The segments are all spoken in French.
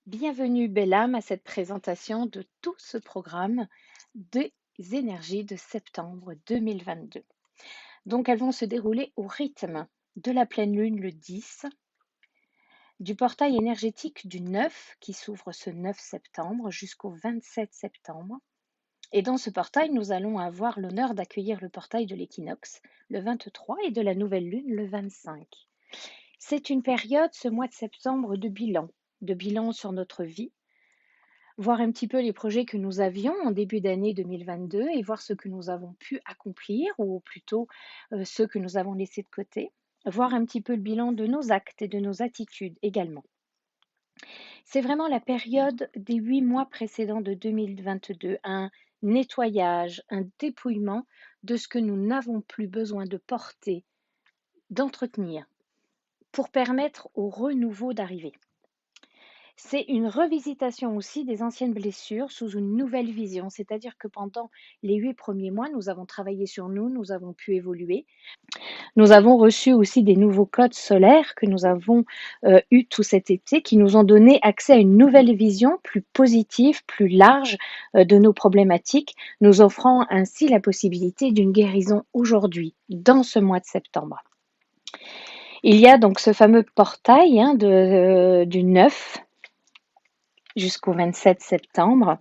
Bienvenue, belle âme, à cette présentation de tout ce programme des énergies de septembre 2022. Donc, elles vont se dérouler au rythme de la pleine lune le 10, du portail énergétique du 9 qui s'ouvre ce 9 septembre jusqu'au 27 septembre. Et dans ce portail, nous allons avoir l'honneur d'accueillir le portail de l'équinoxe le 23 et de la nouvelle lune le 25. C'est une période, ce mois de septembre, de bilan sur notre vie, voir un petit peu les projets que nous avions en début d'année 2022 et voir ce que nous avons pu accomplir ou plutôt ceux que nous avons laissés de côté, voir un petit peu le bilan de nos actes et de nos attitudes également. C'est vraiment la période des 8 mois précédents de 2022, un nettoyage, un dépouillement de ce que nous n'avons plus besoin de porter, d'entretenir, pour permettre au renouveau d'arriver. C'est une revisitation aussi des anciennes blessures sous une nouvelle vision, c'est-à-dire que pendant les 8 premiers mois, nous avons travaillé sur nous, nous avons pu évoluer. Nous avons reçu aussi des nouveaux codes solaires que nous avons eus tout cet été, qui nous ont donné accès à une nouvelle vision plus positive, plus large de nos problématiques, nous offrant ainsi la possibilité d'une guérison aujourd'hui, dans ce mois de septembre. Il y a donc ce fameux portail du 9 jusqu'au 27 septembre,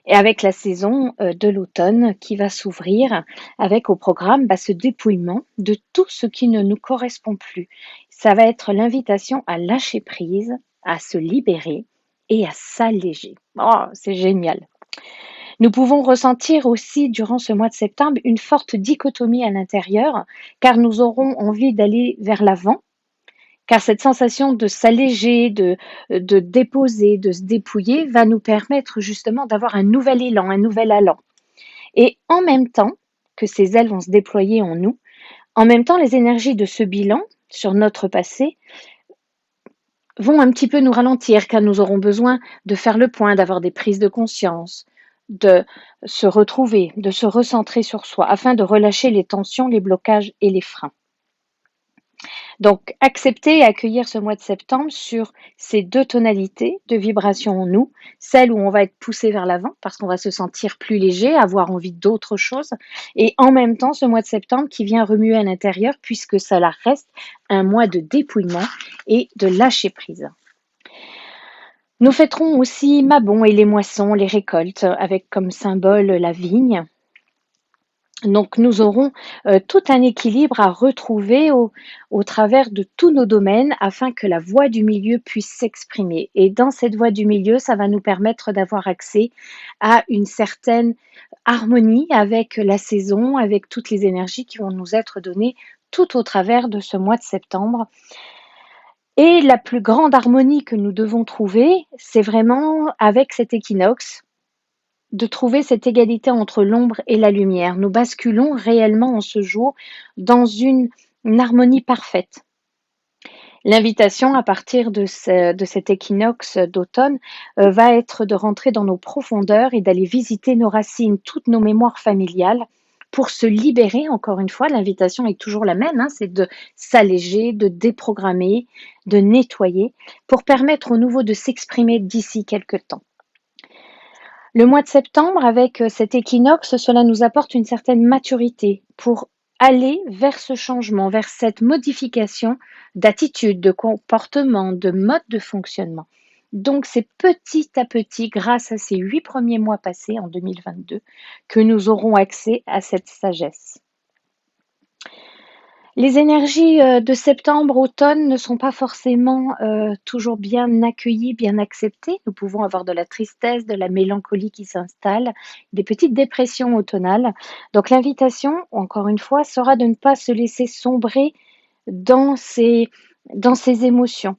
et avec la saison de l'automne qui va s'ouvrir, avec au programme ce dépouillement de tout ce qui ne nous correspond plus. Ça va être l'invitation à lâcher prise, à se libérer et à s'alléger. Oh, c'est génial. Nous pouvons ressentir aussi durant ce mois de septembre une forte dichotomie à l'intérieur, car nous aurons envie d'aller vers l'avant, car cette sensation de s'alléger, de déposer, de se dépouiller va nous permettre justement d'avoir un nouvel élan, un nouvel allant. Et en même temps que ces ailes vont se déployer en nous, en même temps les énergies de ce bilan sur notre passé vont un petit peu nous ralentir, car nous aurons besoin de faire le point, d'avoir des prises de conscience, de se retrouver, de se recentrer sur soi, afin de relâcher les tensions, les blocages et les freins. Donc, accepter et accueillir ce mois de septembre sur ces deux tonalités de vibration en nous, celle où on va être poussé vers l'avant parce qu'on va se sentir plus léger, avoir envie d'autre chose, et en même temps ce mois de septembre qui vient remuer à l'intérieur puisque cela reste un mois de dépouillement et de lâcher prise. Nous fêterons aussi Mabon et les moissons, les récoltes, avec comme symbole la vigne. Donc nous aurons tout un équilibre à retrouver au travers de tous nos domaines afin que la voie du milieu puisse s'exprimer. Et dans cette voie du milieu, ça va nous permettre d'avoir accès à une certaine harmonie avec la saison, avec toutes les énergies qui vont nous être données tout au travers de ce mois de septembre. Et la plus grande harmonie que nous devons trouver, c'est vraiment avec cet équinoxe, de trouver cette égalité entre l'ombre et la lumière. Nous basculons réellement en ce jour dans une harmonie parfaite. L'invitation à partir de cet équinoxe d'automne va être de rentrer dans nos profondeurs et d'aller visiter nos racines, toutes nos mémoires familiales pour se libérer. Encore une fois, l'invitation est toujours la même, c'est de s'alléger, de déprogrammer, de nettoyer pour permettre au nouveau de s'exprimer d'ici quelques temps. Le mois de septembre, avec cet équinoxe, cela nous apporte une certaine maturité pour aller vers ce changement, vers cette modification d'attitude, de comportement, de mode de fonctionnement. Donc c'est petit à petit, grâce à ces 8 premiers mois passés en 2022, que nous aurons accès à cette sagesse. Les énergies de septembre-automne ne sont pas forcément toujours bien accueillies, bien acceptées. Nous pouvons avoir de la tristesse, de la mélancolie qui s'installe, des petites dépressions automnales. Donc l'invitation, encore une fois, sera de ne pas se laisser sombrer dans ces émotions.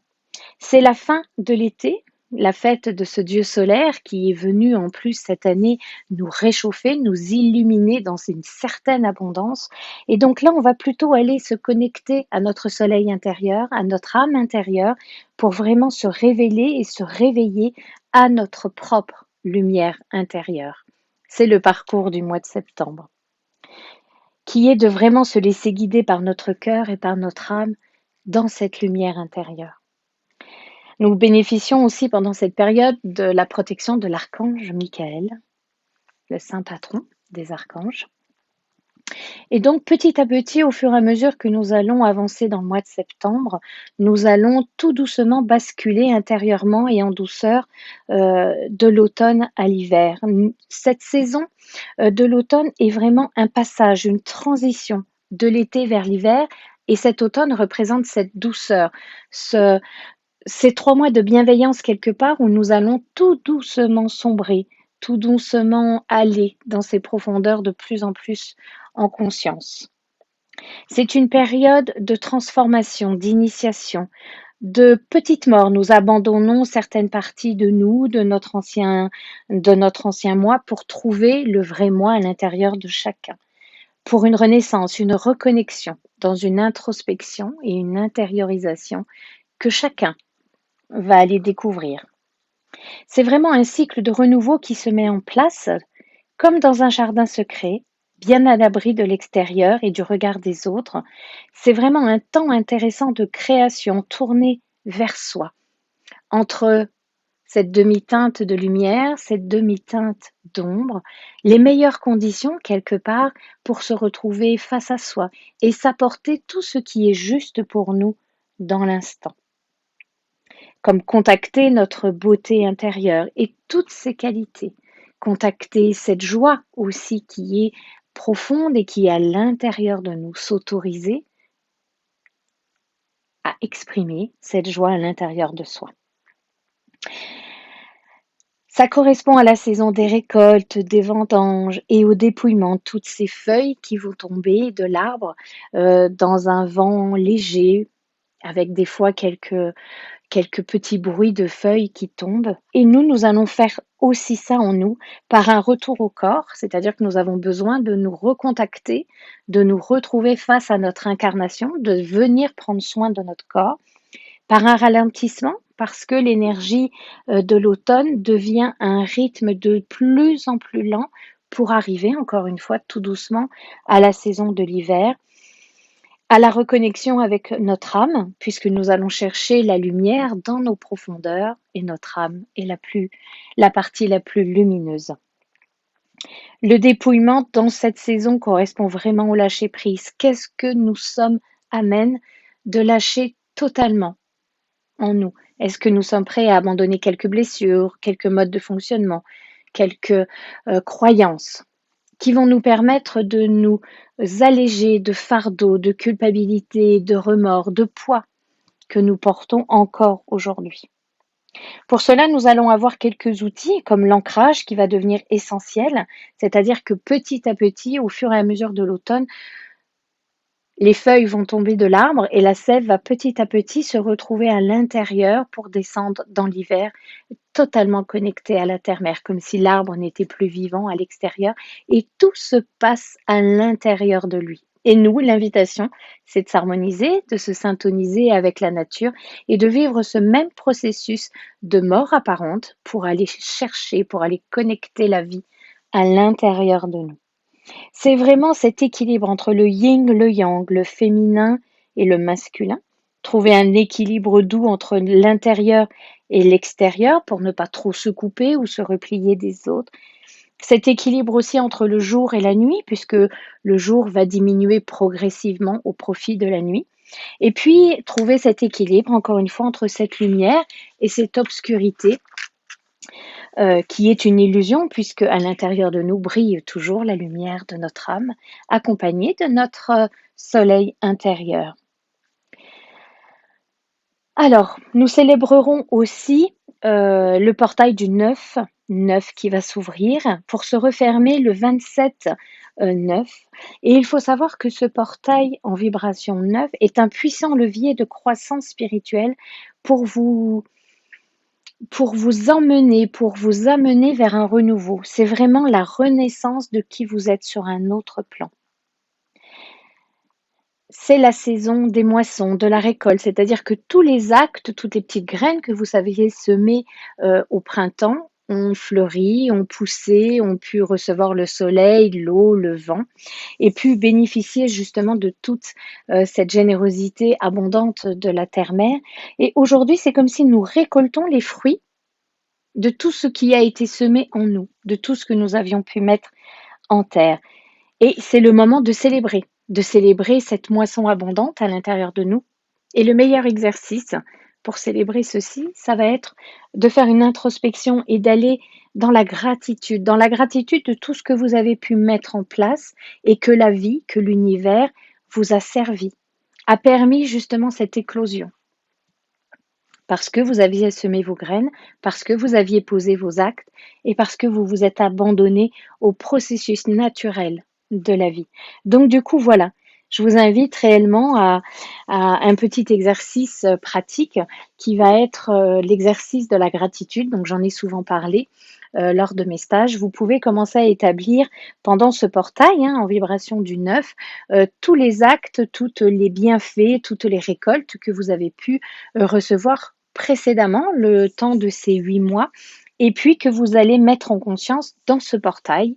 C'est la fin de l'été, la fête de ce dieu solaire qui est venu en plus cette année nous réchauffer, nous illuminer dans une certaine abondance. Et donc là, on va plutôt aller se connecter à notre soleil intérieur, à notre âme intérieure, pour vraiment se révéler et se réveiller à notre propre lumière intérieure. C'est le parcours du mois de septembre, qui est de vraiment se laisser guider par notre cœur et par notre âme dans cette lumière intérieure. Nous bénéficions aussi pendant cette période de la protection de l'archange Michael, le saint patron des archanges. Et donc, petit à petit, au fur et à mesure que nous allons avancer dans le mois de septembre, nous allons tout doucement basculer intérieurement et en douceur de l'automne à l'hiver. Cette saison de l'automne est vraiment un passage, une transition de l'été vers l'hiver. Et cet automne représente cette douceur, ce, ces 3 mois de bienveillance quelque part où nous allons tout doucement sombrer, tout doucement aller dans ces profondeurs de plus en plus en conscience. C'est une période de transformation, d'initiation, de petites morts. Nous abandonnons certaines parties de nous, de notre ancien moi, pour trouver le vrai moi à l'intérieur de chacun. Pour une renaissance, une reconnexion, dans une introspection et une intériorisation que chacun va aller découvrir. C'est vraiment un cycle de renouveau qui se met en place, comme dans un jardin secret, bien à l'abri de l'extérieur et du regard des autres. C'est vraiment un temps intéressant de création tourné vers soi, entre cette demi-teinte de lumière, cette demi-teinte d'ombre, les meilleures conditions quelque part pour se retrouver face à soi et s'apporter tout ce qui est juste pour nous dans l'instant, comme contacter notre beauté intérieure et toutes ses qualités, contacter cette joie aussi qui est profonde et qui est à l'intérieur de nous, s'autoriser à exprimer cette joie à l'intérieur de soi. Ça correspond à la saison des récoltes, des vendanges et au dépouillement de toutes ces feuilles qui vont tomber de l'arbre dans un vent léger, avec des fois quelques petits bruits de feuilles qui tombent. Et nous allons faire aussi ça en nous par un retour au corps, c'est-à-dire que nous avons besoin de nous recontacter, de nous retrouver face à notre incarnation, de venir prendre soin de notre corps, par un ralentissement, parce que l'énergie de l'automne devient un rythme de plus en plus lent pour arriver, encore une fois, tout doucement à la saison de l'hiver, à la reconnexion avec notre âme, puisque nous allons chercher la lumière dans nos profondeurs et notre âme est la partie la plus lumineuse. Le dépouillement dans cette saison correspond vraiment au lâcher prise. Qu'est-ce que nous sommes amènes de lâcher totalement en nous? Est-ce que nous sommes prêts à abandonner quelques blessures, quelques modes de fonctionnement, quelques croyances qui vont nous permettre de nous alléger de fardeaux, de culpabilité, de remords, de poids que nous portons encore aujourd'hui. Pour cela, nous allons avoir quelques outils comme l'ancrage qui va devenir essentiel, c'est-à-dire que petit à petit, au fur et à mesure de l'automne, les feuilles vont tomber de l'arbre et la sève va petit à petit se retrouver à l'intérieur pour descendre dans l'hiver, totalement connecté à la terre-mère, comme si l'arbre n'était plus vivant à l'extérieur et tout se passe à l'intérieur de lui. Et nous, l'invitation, c'est de s'harmoniser, de se syntoniser avec la nature et de vivre ce même processus de mort apparente pour aller chercher, pour aller connecter la vie à l'intérieur de nous. C'est vraiment cet équilibre entre le yin, le yang, le féminin et le masculin. Trouver un équilibre doux entre l'intérieur et l'extérieur pour ne pas trop se couper ou se replier des autres. Cet équilibre aussi entre le jour et la nuit, puisque le jour va diminuer progressivement au profit de la nuit. Et puis, trouver cet équilibre, encore une fois, entre cette lumière et cette obscurité qui est une illusion puisque à l'intérieur de nous brille toujours la lumière de notre âme, accompagnée de notre soleil intérieur. Alors, nous célébrerons aussi le portail du 9 qui va s'ouvrir pour se refermer le 27 9. Et il faut savoir que ce portail en vibration 9 est un puissant levier de croissance spirituelle pour vous emmener, pour vous amener vers un renouveau. C'est vraiment la renaissance de qui vous êtes sur un autre plan. C'est la saison des moissons, de la récolte, c'est-à-dire que tous les actes, toutes les petites graines que vous saviez semer au printemps ont fleuri, ont poussé, ont pu recevoir le soleil, l'eau, le vent et pu bénéficier justement de toute cette générosité abondante de la terre-mère. Et aujourd'hui, c'est comme si nous récoltons les fruits de tout ce qui a été semé en nous, de tout ce que nous avions pu mettre en terre. Et c'est le moment de célébrer cette moisson abondante à l'intérieur de nous. Et le meilleur exercice pour célébrer ceci, ça va être de faire une introspection et d'aller dans la gratitude de tout ce que vous avez pu mettre en place et que la vie, que l'univers vous a servi, a permis justement cette éclosion. Parce que vous aviez semé vos graines, parce que vous aviez posé vos actes et parce que vous vous êtes abandonné au processus naturel de la vie. Donc du coup, voilà, je vous invite réellement à un petit exercice pratique qui va être l'exercice de la gratitude. Donc j'en ai souvent parlé lors de mes stages. Vous pouvez commencer à établir pendant ce portail en vibration du 9 tous les actes, tous les bienfaits, toutes les récoltes que vous avez pu recevoir précédemment, le temps de ces 8 mois, et puis que vous allez mettre en conscience dans ce portail.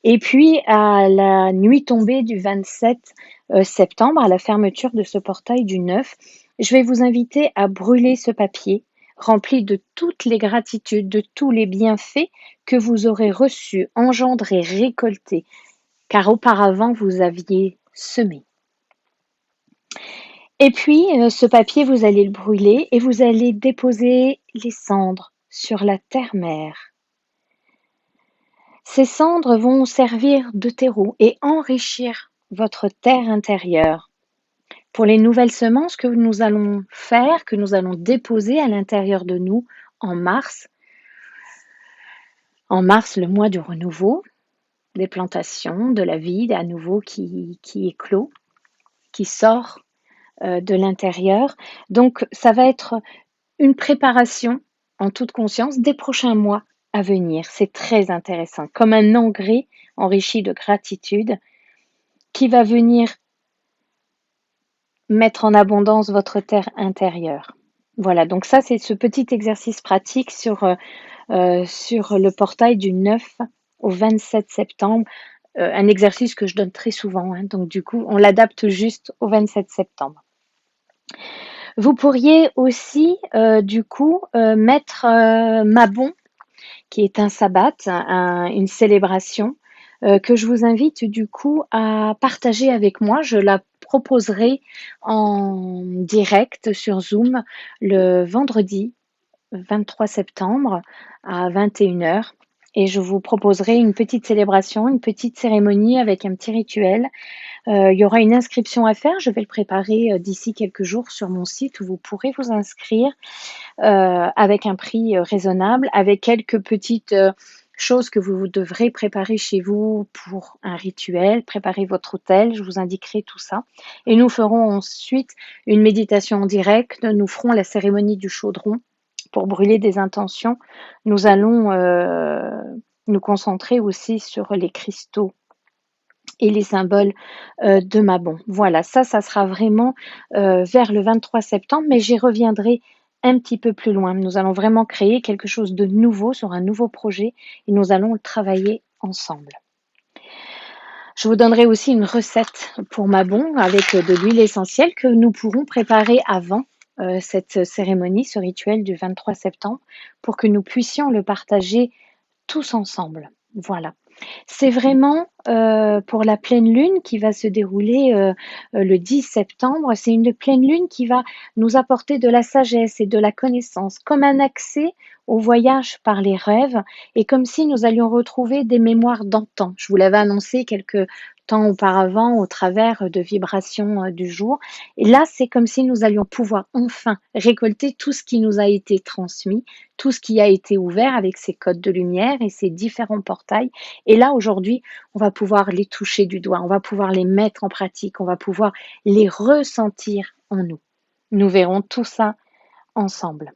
Et puis, à la nuit tombée du 27 septembre, à la fermeture de ce portail du 9, je vais vous inviter à brûler ce papier rempli de toutes les gratitudes, de tous les bienfaits que vous aurez reçus, engendrés, récoltés, car auparavant vous aviez semé. Et puis, ce papier, vous allez le brûler et vous allez déposer les cendres sur la terre-mère. Ces cendres vont servir de terreau et enrichir votre terre intérieure. Pour les nouvelles semences que nous allons faire, que nous allons déposer à l'intérieur de nous en mars. En mars, le mois du renouveau, des plantations, de la vie à nouveau qui éclot, qui sort de l'intérieur. Donc, ça va être une préparation en toute conscience des prochains mois à venir. C'est très intéressant, comme un engrais enrichi de gratitude qui va venir mettre en abondance votre terre intérieure. Voilà, donc ça c'est ce petit exercice pratique sur le portail du 9 au 27 septembre, un exercice que je donne très souvent, donc du coup on l'adapte juste au 27 septembre. Vous pourriez aussi du coup mettre Mabon, qui est un sabbat, une célébration que je vous invite du coup à partager avec moi. Je la proposerai en direct sur Zoom le vendredi 23 septembre à 21h. Et je vous proposerai une petite célébration, une petite cérémonie avec un petit rituel. Il y aura une inscription à faire. Je vais le préparer d'ici quelques jours sur mon site où vous pourrez vous inscrire avec un prix raisonnable, avec quelques petites choses que vous devrez préparer chez vous pour un rituel, préparer votre hôtel, je vous indiquerai tout ça. Et nous ferons ensuite une méditation en direct, nous ferons la cérémonie du chaudron pour brûler des intentions. Nous allons nous concentrer aussi sur les cristaux et les symboles de Mabon. Voilà, ça sera vraiment vers le 23 septembre, mais j'y reviendrai un petit peu plus loin. Nous allons vraiment créer quelque chose de nouveau sur un nouveau projet et nous allons le travailler ensemble. Je vous donnerai aussi une recette pour Mabon avec de l'huile essentielle que nous pourrons préparer avant cette cérémonie, ce rituel du 23 septembre, pour que nous puissions le partager tous ensemble. Voilà. C'est vraiment pour la pleine lune qui va se dérouler le 10 septembre. C'est une pleine lune qui va nous apporter de la sagesse et de la connaissance, comme un accès au voyage par les rêves et comme si nous allions retrouver des mémoires d'antan. Je vous l'avais annoncé quelques temps auparavant au travers de vibrations du jour. Et là, c'est comme si nous allions pouvoir enfin récolter tout ce qui nous a été transmis, tout ce qui a été ouvert avec ces codes de lumière et ces différents portails. Et là, aujourd'hui, on va pouvoir les toucher du doigt, on va pouvoir les mettre en pratique, on va pouvoir les ressentir en nous. Nous verrons tout ça ensemble.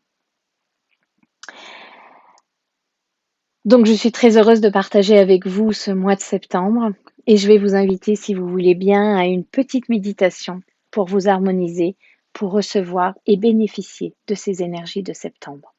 Donc, je suis très heureuse de partager avec vous ce mois de septembre et je vais vous inviter, si vous voulez bien, à une petite méditation pour vous harmoniser, pour recevoir et bénéficier de ces énergies de septembre.